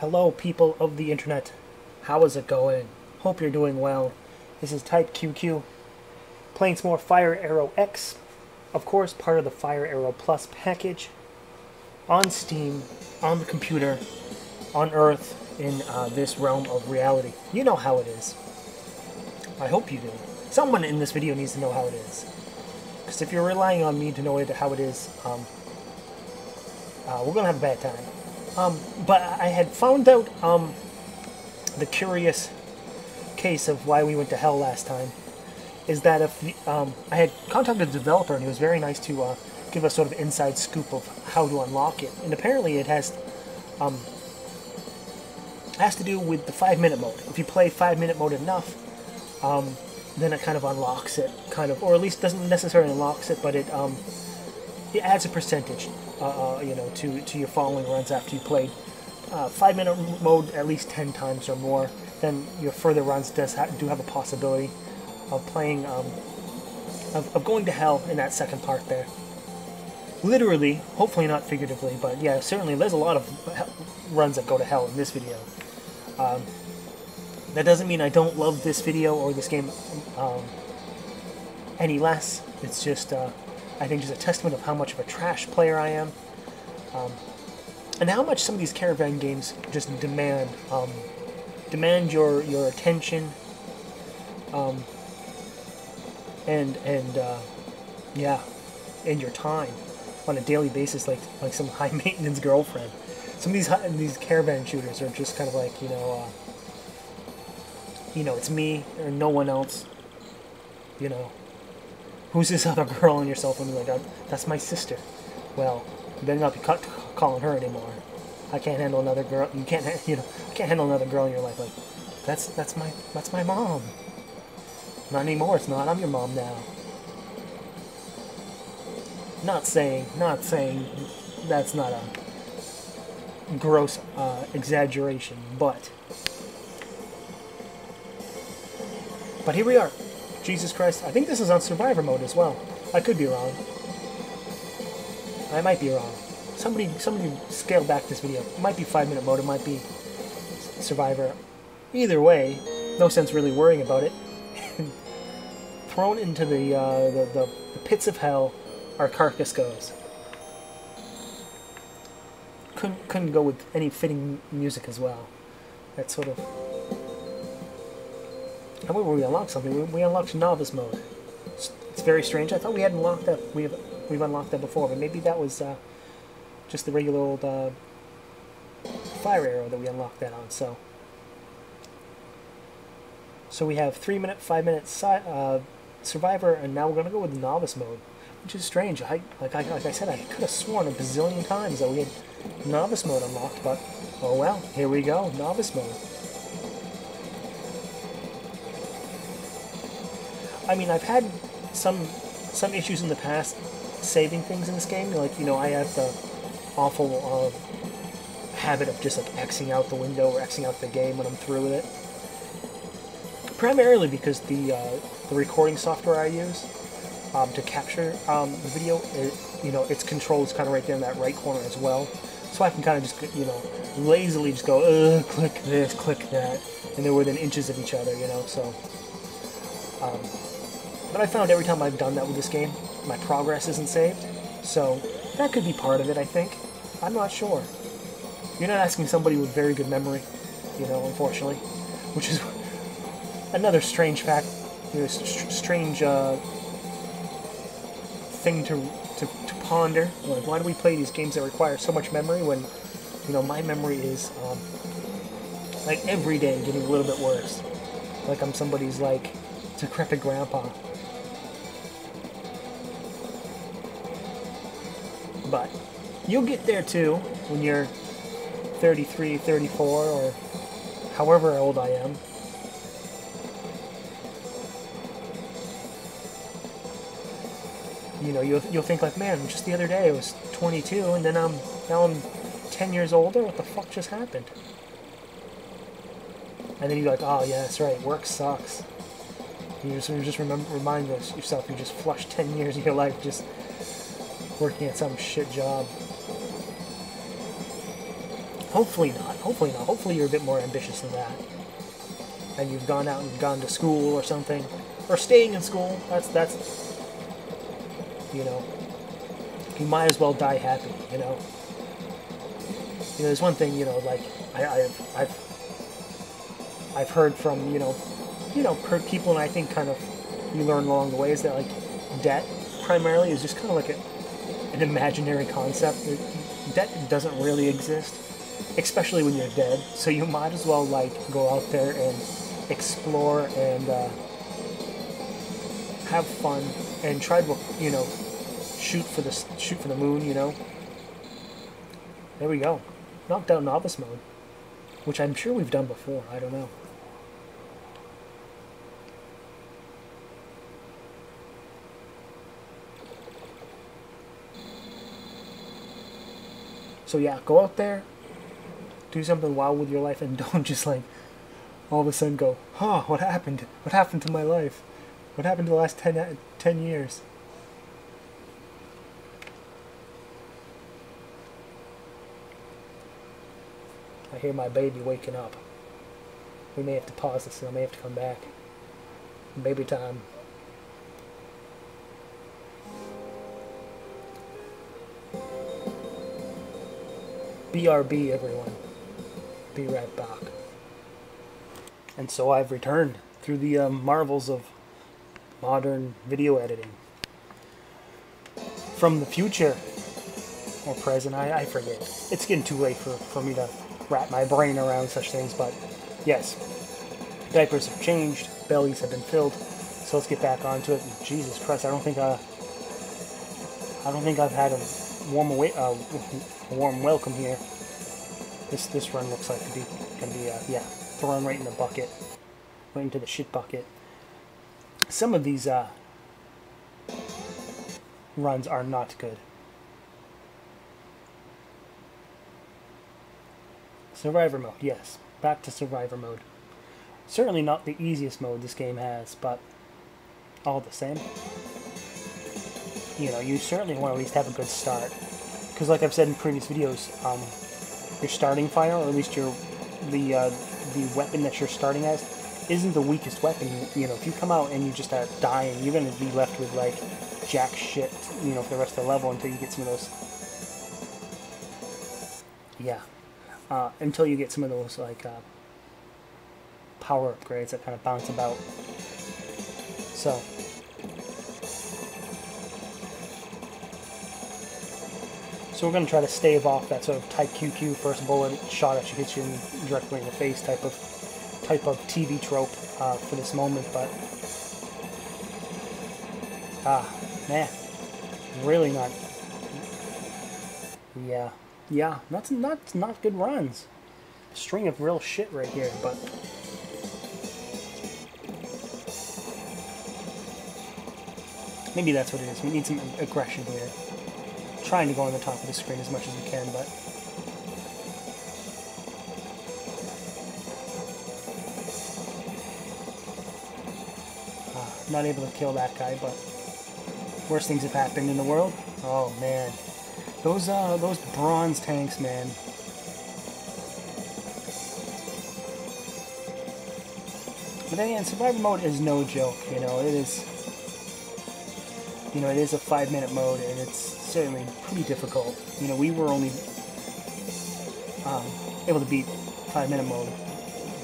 Hello, people of the internet. How is it going? Hope you're doing well. This is Type QQ, playing some more Fire Arrow X. Of course, part of the Fire Arrow Plus package. On Steam, on the computer, on Earth, in this realm of reality. You know how it is. I hope you do. Someone in this video needs to know how it is. Because if you're relying on me to know how it is, we're going to have a bad time. But I had found out the curious case of why we went to hell last time. Is that if I had contacted the developer, and he was very nice to give us sort of inside scoop of how to unlock it. And apparently it has to do with the 5-minute mode. If you play 5-minute mode enough, then it kind of unlocks it, or at least doesn't necessarily unlocks it, but it adds a percentage, to your following runs after you played 5-minute mode at least 10 times or more. Then your further runs do have a possibility of playing, of going to hell in that second part there. Literally, hopefully not figuratively, but yeah, certainly there's a lot of runs that go to hell in this video. That doesn't mean I don't love this video or this game any less. It's just, I think, just a testament of how much of a trash player I am, and how much some of these caravan games just demand your attention, yeah, and your time on a daily basis, like some high maintenance girlfriend. Some of these caravan shooters are just kind of like, it's me or no one else. Who's this other girl on your cell phone? You're like, that's my sister. Well, you better not be calling her anymore. I can't handle another girl. I can't handle another girl in your life. Like, that's my mom. Not anymore. It's not. I'm your mom now. Not saying that's not a gross exaggeration, but here we are. Jesus Christ. I think this is on survivor mode as well. I could be wrong. I might be wrong. Somebody scale back this video. It might be 5-minute mode. It might be survivor. Either way, no sense really worrying about it. Thrown into the pits of hell, our carcass goes. Couldn't go with any fitting music as well. That sort of. However, we unlocked something. We unlocked novice mode. It's very strange. I thought we had unlocked that. We've unlocked that before, but maybe that was just the regular old Fire Arrow that we unlocked that on. So we have 3-minute, 5-minute survivor, and now we're gonna go with novice mode, which is strange. Like I said, I could have sworn a bazillion times that we had novice mode unlocked, but oh well, here we go, novice mode. I mean, I've had some issues in the past saving things in this game. Like, I have the awful habit of just like Xing out the window or Xing out the game when I'm through with it. Primarily because the recording software I use to capture the video, its control is kind of right there in that right corner as well. So I can kind of just, lazily just go, click this, click that, and they're within inches of each other, so. But I found every time I've done that with this game, my progress isn't saved. So that could be part of it, I think. I'm not sure. You're not asking somebody with very good memory, unfortunately. Which is another strange fact, strange thing to ponder. Like, why do we play these games that require so much memory when, my memory is, like, every day getting a little bit worse. Like I'm somebody's, like, decrepit grandpa. But you'll get there too when you're 33, 34, or however old I am. You'll think like, man, just the other day I was 22, and then now I'm 10 years older. What the fuck just happened? And then you're like, oh yeah, that's right. Work sucks. You just remind yourself you just flushed 10 years of your life just working at some shit job. Hopefully not. Hopefully not. Hopefully you're a bit more ambitious than that. And you've gone out and gone to school or something. Or staying in school. That's you know, you might as well die happy, you know. You know, there's one thing, you know, like I've heard from, people, and I think kind of you learn along the way is that like debt primarily is just kind of like an imaginary concept. Debt doesn't really exist, especially when you're dead. So you might as well like go out there and explore and have fun and try to shoot for the moon. You know. There we go. Knocked out novice mode, which I'm sure we've done before. I don't know. So yeah, go out there, do something wild with your life, and don't just like all of a sudden go, huh, what happened? What happened to my life? What happened to the last 10 years? I hear my baby waking up. We may have to pause this and I may have to come back. Baby time. BRB, everyone. Be right back. And so I've returned through the marvels of modern video editing. From the future, or present, I forget. It's getting too late for me to wrap my brain around such things, but yes. Diapers have changed, bellies have been filled, so let's get back onto it. Jesus Christ, I don't think I've had a warm welcome here. This run looks like gonna be thrown right in the bucket, right into the shit bucket. Some of these runs are not good. Survivor mode, yes, back to survivor mode. Certainly not the easiest mode this game has, but all the same. You know, you certainly want to at least have a good start. Because like I've said in previous videos, your starting fire, or at least the weapon that you're starting as, isn't the weakest weapon. You know, if you come out and you just start dying, you're going to be left with, like, jack shit, you know, for the rest of the level until you get some of those... Yeah. Until you get some of those, like, power upgrades that kind of bounce about. So... So we're going to try to stave off that sort of Type QQ first bullet shot that hits you directly in the face type of TV trope for this moment, but man, really not. Yeah, that's not good runs. String of real shit right here, but maybe that's what it is. We need some aggression here. Trying to go on the top of the screen as much as we can, but not able to kill that guy. But worse things have happened in the world. Oh man, those bronze tanks, man. But then again, survivor mode is no joke. You know, it is. You know, it is a 5-minute mode, and it's certainly pretty difficult. You know, we were only able to beat 5-minute mode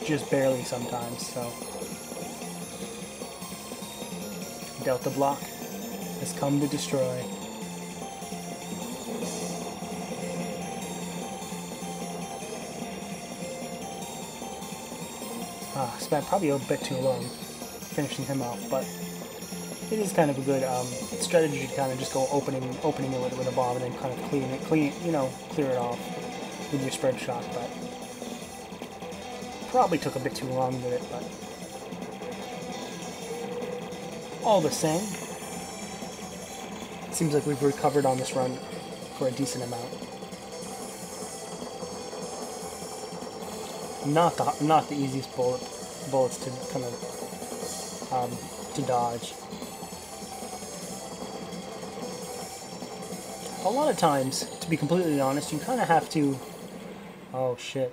just barely sometimes, so. Delta Block has come to destroy. Spent probably a bit too long finishing him off, but it is kind of a good strategy to kind of just go opening it with a bomb and then kind of clear it off with your spread shot. But probably took a bit too long with it, but all the same, it seems like we've recovered on this run for a decent amount. Not the easiest bullets to kind of to dodge. A lot of times, to be completely honest, you kind of have to Oh shit.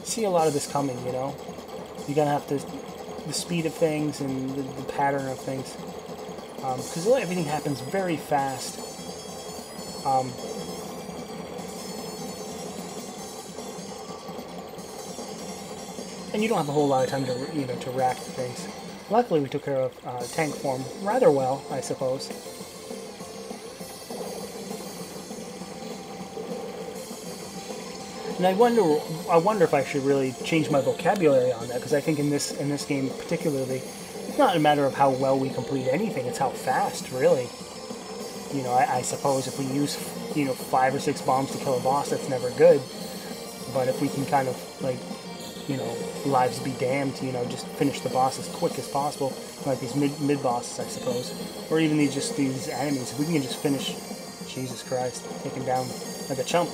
See a lot of this coming, you know? You're gonna have to, the speed of things and the pattern of things. Because everything happens very fast. And you don't have a whole lot of time to, you know, to react to things. Luckily, we took care of tank form rather well, I suppose. And I wonder if I should really change my vocabulary on that, because I think in this game particularly, it's not a matter of how well we complete anything; it's how fast, really. You know, I suppose if we use, you know, 5 or 6 bombs to kill a boss, that's never good. But if we can kind of like, you know, lives be damned, you know, just finish the boss as quick as possible, like these mid bosses, I suppose, or even these enemies. If we can just finish, Jesus Christ, taken down like a chump.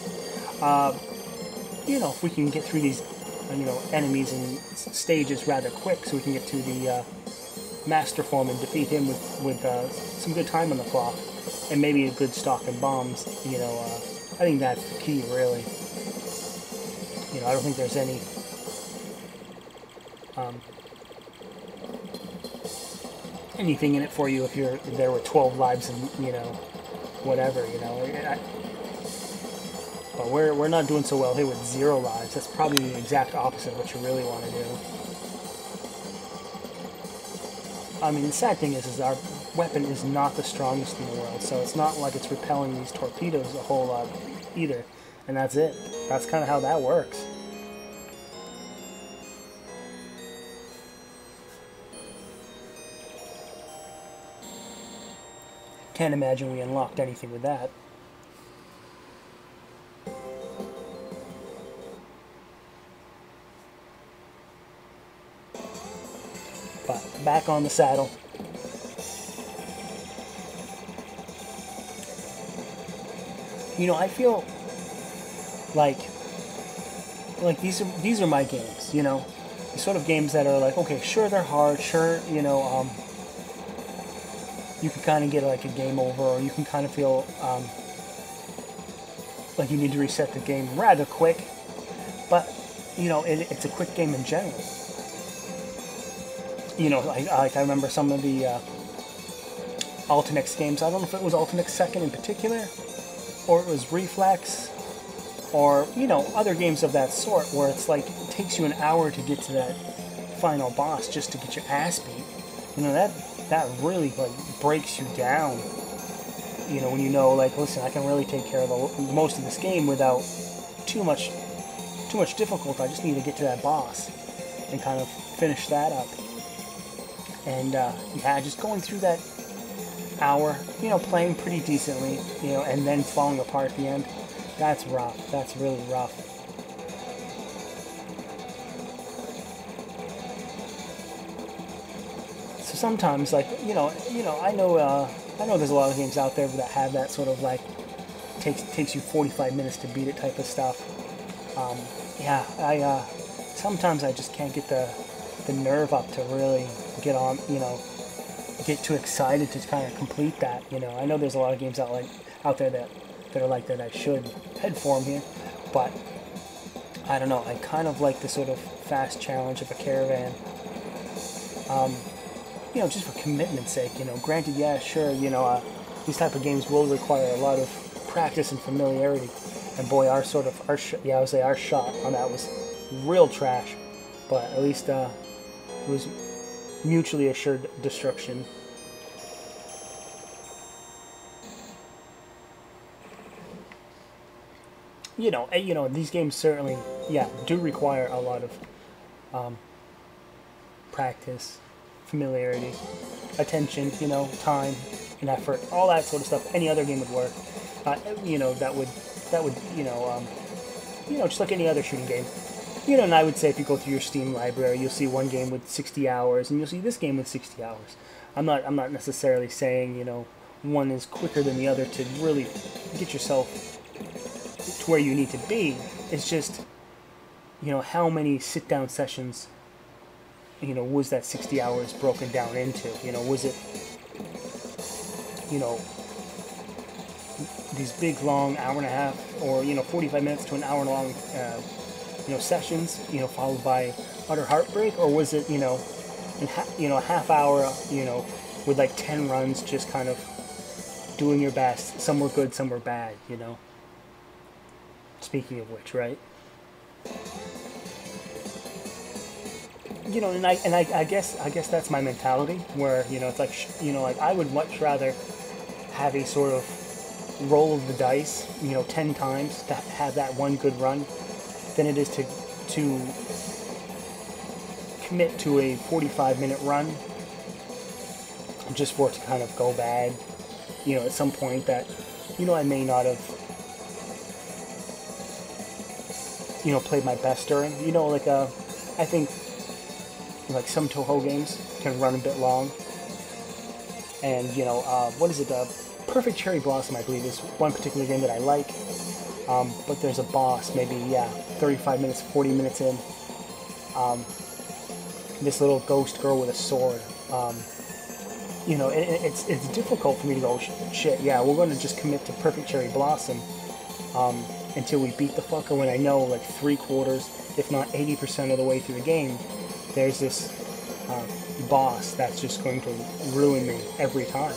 You know, if we can get through these, you know, enemies and stages rather quick, so we can get to the master form and defeat him with some good time on the clock, and maybe a good stock of bombs. You know, I think that's the key, really. You know, I don't think there's any anything in it for you if you're there with 12 lives and, you know, whatever. You know. But we're not doing so well here with 0 lives. That's probably the exact opposite of what you really want to do. I mean, the sad thing is our weapon is not the strongest in the world, so it's not like it's repelling these torpedoes a whole lot either. And that's it. That's kind of how that works. Can't imagine we unlocked anything with that. But back on the saddle. You know, I feel like these are my games, you know, the sort of games that are like, okay, sure, they're hard, sure, you know, you can kind of get like a game over, or you can kind of feel like you need to reset the game rather quick, but you know, it's a quick game in general. You know, I remember some of the Ultinex games. I don't know if it was Ultinex 2nd in particular, or it was Reflex, or, you know, other games of that sort, where it's like, it takes you an hour to get to that final boss just to get your ass beat. You know, that really, like, breaks you down. You know, when you know, like, listen, I can really take care of most of this game without too much difficulty. I just need to get to that boss and kind of finish that up. And, yeah, just going through that hour, you know, playing pretty decently, you know, and then falling apart at the end, that's rough. That's really rough. So sometimes, like, you know, I know there's a lot of games out there that have that sort of, like, takes you 45 minutes to beat it type of stuff. Yeah, sometimes I just can't get the nerve up to really get on, you know, get too excited to kind of complete that, you know. I know there's a lot of games out there that are like that I should head for them here, but I don't know, I kind of like the sort of fast challenge of a caravan, you know, just for commitment's sake, you know. Granted, yeah, sure, you know, these type of games will require a lot of practice and familiarity, and boy, our shot on that was real trash, but at least it was mutually assured destruction. You know, these games certainly, yeah, do require a lot of practice, familiarity, attention, you know, time and effort, all that sort of stuff. Any other game would work. You know, that would, you know, just like any other shooting game. You know, and I would say if you go through your Steam library, you'll see one game with 60 hours, and you'll see this game with 60 hours. I'm not necessarily saying, you know, one is quicker than the other to really get yourself to where you need to be. It's just, you know, how many sit-down sessions, you know, was that 60 hours broken down into? You know, was it, you know, these big long hour and a half, or 45 minutes to an hour long sessions, followed by utter heartbreak, or was it a half hour, with like 10 runs, just kind of doing your best. Some were good, some were bad, Speaking of which, right? And I guess that's my mentality, where it's like like I would much rather have a sort of roll of the dice, 10 times to have that one good run, than it is to commit to a 45-minute run just for it to kind of go bad, at some point that I may not have played my best during. I think like some Toho games can run a bit long, and what is it? Perfect Cherry Blossom, I believe, is one particular game that I like. But there's a boss, maybe 35 minutes, 40 minutes in. This little ghost girl with a sword. It's difficult for me to go, shit, yeah, we're going to just commit to Perfect Cherry Blossom until we beat the fucker, when I know like 3/4, if not 80% of the way through the game, there's this boss that's just going to ruin me every time.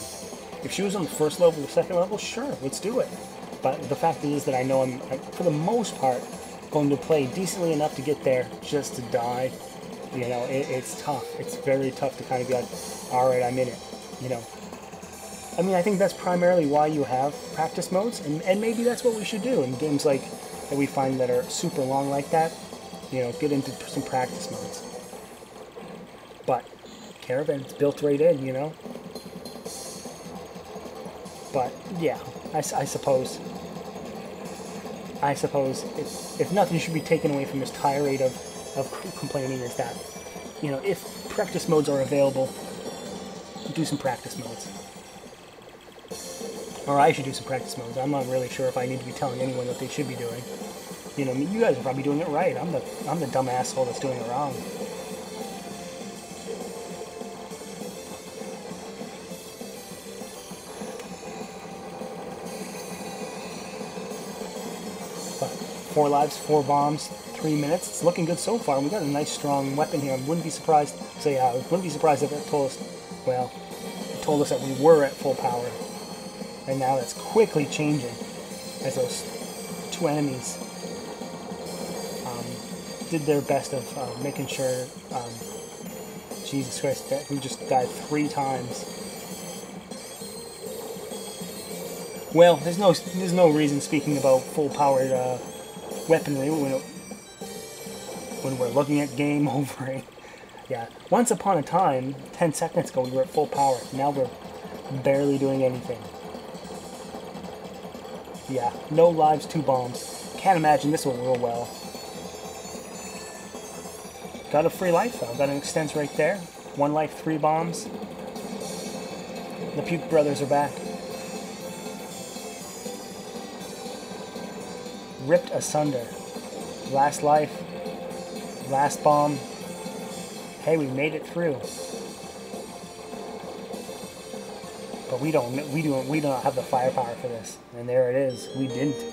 If she was on the first level or second level, sure, let's do it. But the fact is that I know I'm, for the most part, going to play decently enough to get there just to die. It's tough. It's very tough to kind of be like, alright, I'm in it. I mean, I think that's primarily why you have practice modes, and maybe that's what we should do in games like that we find that are super long like that. Get into some practice modes. But Caravan's built right in, But yeah, I suppose if nothing should be taken away from this tirade of complaining, is that if practice modes are available, do some practice modes. Or I should do some practice modes. I'm not really sure if I need to be telling anyone what they should be doing. You guys are probably doing it right. I'm the dumb asshole that's doing it wrong. But 4 lives, 4 bombs, 3 minutes. It's looking good so far. We got a nice strong weapon here. I wouldn't be surprised. I wouldn't be surprised if it told us that we were at full power. And now that's quickly changing as those 2 enemies did their best of making sure, Jesus Christ, that we just died 3 times. Well, there's no reason, speaking about full-powered weaponry, when we're looking at game over. Yeah, once upon a time, 10 seconds ago, we were at full power. Now we're barely doing anything. Yeah, no lives, 2 bombs. Can't imagine this will roll well. Got a free life though. Got an extents right there. 1 life, 3 bombs. The Puke Brothers are back. Ripped asunder. Last life. Last bomb. Hey, we made it through. But we don't have the firepower for this. And there it is. We didn't.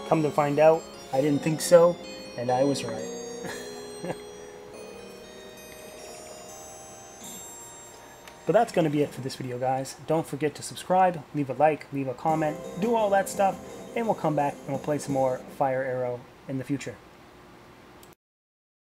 Come to find out, I didn't think so, and I was right. But that's going to be it for this video, guys. Don't forget to subscribe, leave a like, leave a comment, do all that stuff, and we'll come back and we'll play some more Fire Arrow in the future.